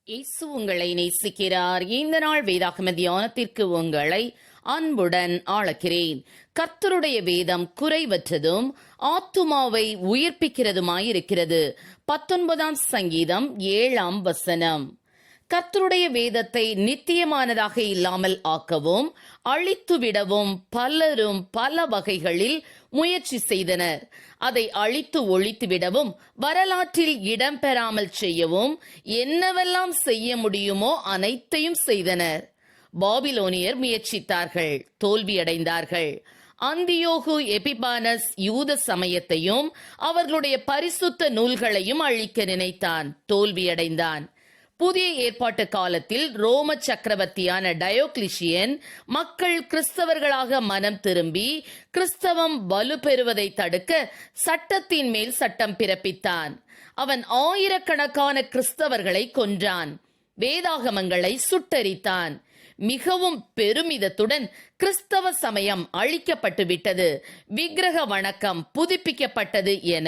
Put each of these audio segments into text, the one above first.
இயேசு உங்களை நேசிக்கிறார். இந்த நாள் வேதாகம தியானத்திற்கு உங்களை அன்புடன் அழைக்கிறேன். கர்த்தருடைய வேதம் குறைவற்றதும் ஆத்துமாவை உயிர்ப்பிக்கிறதுமாயிருக்கிறது. 19ஆம் சங்கீதம் 7ஆம் வசனம். கர்த்தருடைய வேதத்தை நித்தியமானதாக இல்லாமல் ஆக்கவும் அழித்துவிடவும் பலரும் பல வகைகளில் முயற்சி செய்தனர். அதை அழித்து ஒழித்துவிடவும் வரலாற்றில் இடம்பெறாமல் செய்யவும் என்னவெல்லாம் செய்ய முடியுமோ அனைத்தையும் செய்தனர். பாபிலோனியர் முயற்சித்தார்கள், தோல்வியடைந்தார்கள். அந்தியோகு எபிபானஸ் யூத சமயத்தையும் அவர்களுடைய பரிசுத்த நூல்களையும் அழிக்க நினைத்தான், தோல்வியடைந்தான். புதிய ஏற்பாட்டு காலத்தில் ரோம சக்கரவர்த்தியான டயோக்ளிஷியன் மக்கள் கிறிஸ்தவர்களாக மனம் திரும்பி கிறிஸ்தவம் வலுப்பெறுவதை தடுக்க சட்டத்தின் மேல் சட்டம் பிறப்பித்தான். அவன் ஆயிரக்கணக்கான கிறிஸ்தவர்களை கொன்றான், வேதாகமங்களை சுட்டரித்தான். மிகவும் பெருமிதத்துடன் கிறிஸ்தவ சமயம் அழிக்கப்பட்டு விட்டது, விக்கிரக வணக்கம் புதுப்பிக்கப்பட்டது என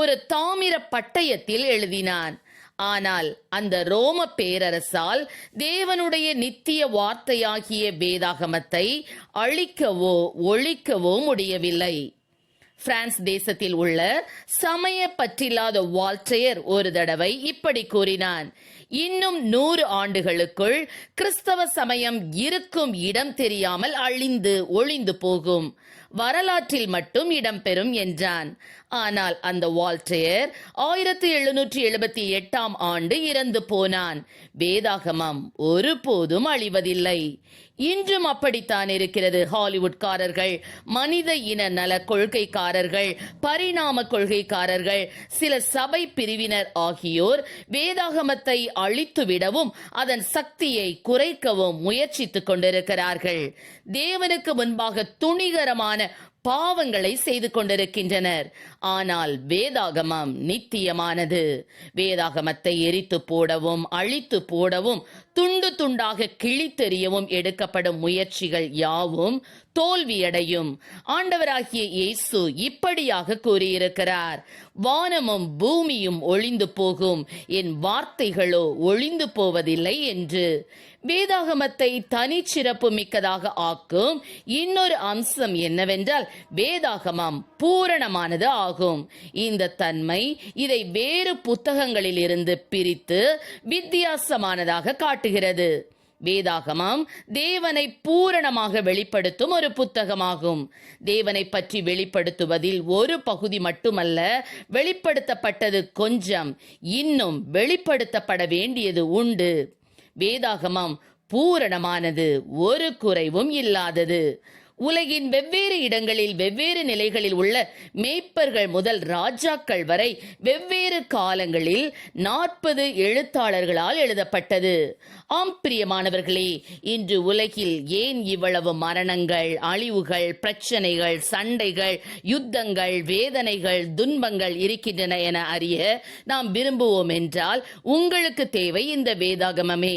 ஒரு தாமிர பட்டயத்தில் எழுதினான். ஆனால் அந்த ரோம பேரரசால் தேவனுடைய நித்திய வார்த்தையாகிய வேதாகமத்தை அழிக்கவோ ஒழிக்கவோ முடியவில்லை. பிரான்ஸ் தேசத்தில் உள்ள சமய பற்றில்லாத வால்டேர் ஒரு தடவை இப்படி கூறினான்: இன்னும் 100 ஆண்டுகளுக்குள் கிறிஸ்தவ சமயம் இருக்கும் இடம் தெரியாமல் அழிந்து ஒழிந்து போகும், வரலாற்றில் மட்டும் இடம்பெறும் என்றான். ஆனால் அந்த வால்டேர் 1778ஆம் ஆண்டு இறந்து போனான். வேதாகமம் ஒருபோதும் அழிவதில்லை. இன்றும் அப்படித்தான் இருக்கிறது. ஹாலிவுட்காரர்கள், மனித இன நல கொள்கைக்காரர்கள், பரிணாம கொள்கைக்காரர்கள், சில சபை பிரிவினர் ஆகியோர் வேதாகமத்தை அழித்துவிடவும் அதன் சக்தியை குறைக்கவும் முயற்சித்துக் கொண்டிருக்கிறார்கள். தேவனுக்கு முன்பாக துணிகரமான பாவங்களை செய்து கொண்டிருக்கின்றனர். ஆனால் வேதாகமம் நித்தியமானது. வேதாகமத்தை எரித்து போடவும் அழித்து போடவும் துண்டு துண்டாக கிழித்தெறியவும் எடுக்கப்படும் முயற்சிகள் யாவும் தோல்வியடையும். ஆண்டவராகிய இயேசு இப்படியாக கூறியிருக்கிறார்: வானமும் பூமியும் ஒழிந்து போகும், என் வார்த்தைகளோ ஒழிந்து போவதில்லை என்று. வேதாகமத்தை தனிச்சிறப்பு மிக்கதாக ஆக்கும் இன்னொரு அம்சம் என்னவென்றால் வேதாகமம் பூரணமானது ஆகும். இந்த தன்மை இதை வேறு புத்தகங்களில் இருந்து பிரித்து வித்தியாசமானதாக காட்டுகிறது. வேதாகமம் தேவனை பூரணமாக வெளிப்படுத்தும் ஒரு புத்தகமாகும். தேவனை பற்றி வெளிப்படுத்துவதில் ஒரு பகுதி மட்டுமல்ல வெளிப்படுத்தப்பட்டது கொஞ்சம், இன்னும் வெளிப்படுத்தப்பட வேண்டியது உண்டு. வேதாகமம் பூரணமானது, ஒரு குறைவும் இல்லாதது. உலகின் வெவ்வேறு இடங்களில் வெவ்வேறு நிலைகளில் உள்ள மேய்ப்பர்கள் முதல் ராஜாக்கள் வரை வெவ்வேறு காலங்களில் 40 எழுத்தாளர்களால் எழுதப்பட்டது. ஆம் பிரியமானவர்களே, இன்று உலகில் ஏன் இவ்வளவு மரணங்கள், அழிவுகள், பிரச்சனைகள், சண்டைகள், யுத்தங்கள், வேதனைகள், துன்பங்கள் இருக்கின்றன என அறிய நாம் விரும்புவோம் என்றால் உங்களுக்கு தேவை இந்த வேதாகமமே.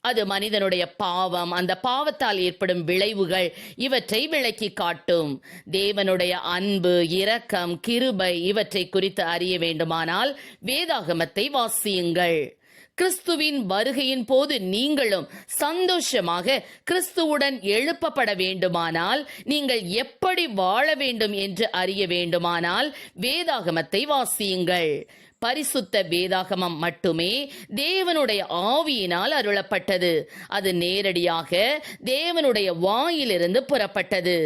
அது மனிதனுடைய பாவம், அந்த பாவத்தால் ஏற்படும் விளைவுகள் இவற்றை விளக்கி காட்டும். தேவனுடைய அன்பு, இரக்கம், கிருபை இவற்றை குறித்து அறிய வேண்டுமானால் வேதாகமத்தை வாசியுங்கள். கிறிஸ்துவின் வருகையின் போது நீங்களும் சந்தோஷமாக கிறிஸ்துவுடன் எழுப்பப்பட வேண்டுமானால், நீங்கள் எப்படி வாழ வேண்டும் என்று அறிய வேண்டுமானால் வேதாகமத்தை வாசியுங்கள். பரிசுத்த வேதாகமம் மட்டுமே தேவனுடைய ஆவியினால் அருளப்பட்டது. அது நேரடியாக தேவனுடைய வாயிலிருந்து புறப்பட்டது.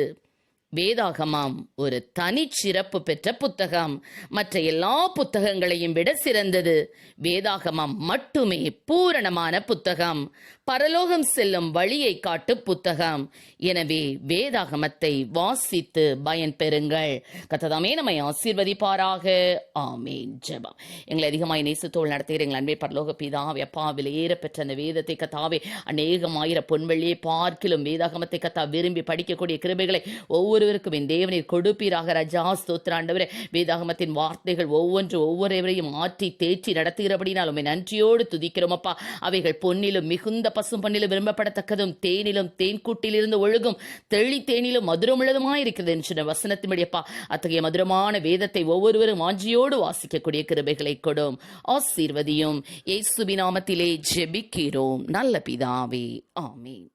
வேதாகமம் ஒரு தனிச்சிறப்பு பெற்ற புத்தகம், மற்ற எல்லா புத்தகங்களையும் விட சிறந்தது. வேதாகமம் மட்டுமே பூரணமான புத்தகம், பரலோகம் செல்லும் வழியை காட்டு புத்தகம். எனவே வேதாகமத்தை வாசித்து பயன் பெறுங்கள். கர்த்தர் நம்மை ஆசீர்வதிப்பாராக. ஆமென். ஜெபம். எங்களை அதிகமாய் நேசத்தோடு நடத்துகிற எங்கள் அன்பே பரலோக பிதாவே, அப்பா, விலையேற பெற்ற அந்த வேதத்தை கர்த்தாவே அநேகமாயிர பொன்வெள்ளியை பார்க்கிலும் வேதாகமத்தை கர்த்தா விரும்பி படிக்கக்கூடிய கிருபைகளை ஒவ்வொரு ஒவ்வொருவருக்கும் என் தேவனீர் கொடுப்பீராக ராஜா. ஸ்தோத்திர ஆண்டவரே. வேதாகமத்தின் வார்த்தைகள் ஒவ்வொருவரையும் மாற்றி தேற்றி நடத்துகிறபடினால் உம்மை நன்றியோடு துதிக்கிறோம் அப்பா. அவைகள் பொன்னிலும் மிகுந்த பசும் பொன்னிலும் விரும்பப்படத்தக்கதும் தேனிலும் தேன்கூட்டிலிருந்து ஒழுகும் தெளி தேனிலும் மதுரமுள்ளதுமாயிருக்கிறது என்று வசனத்தின்படியப்பா. அத்தகைய மதுரமான வேதத்தை ஒவ்வொருவரும் வாஞ்சியோடு வாசிக்கக்கூடிய கிருபைகளை கொடும். ஆசீர்வதியும். இயேசுவின் நாமத்திலே ஜெபிக்கிறோம் நல்ல பிதாவே. ஆமென்.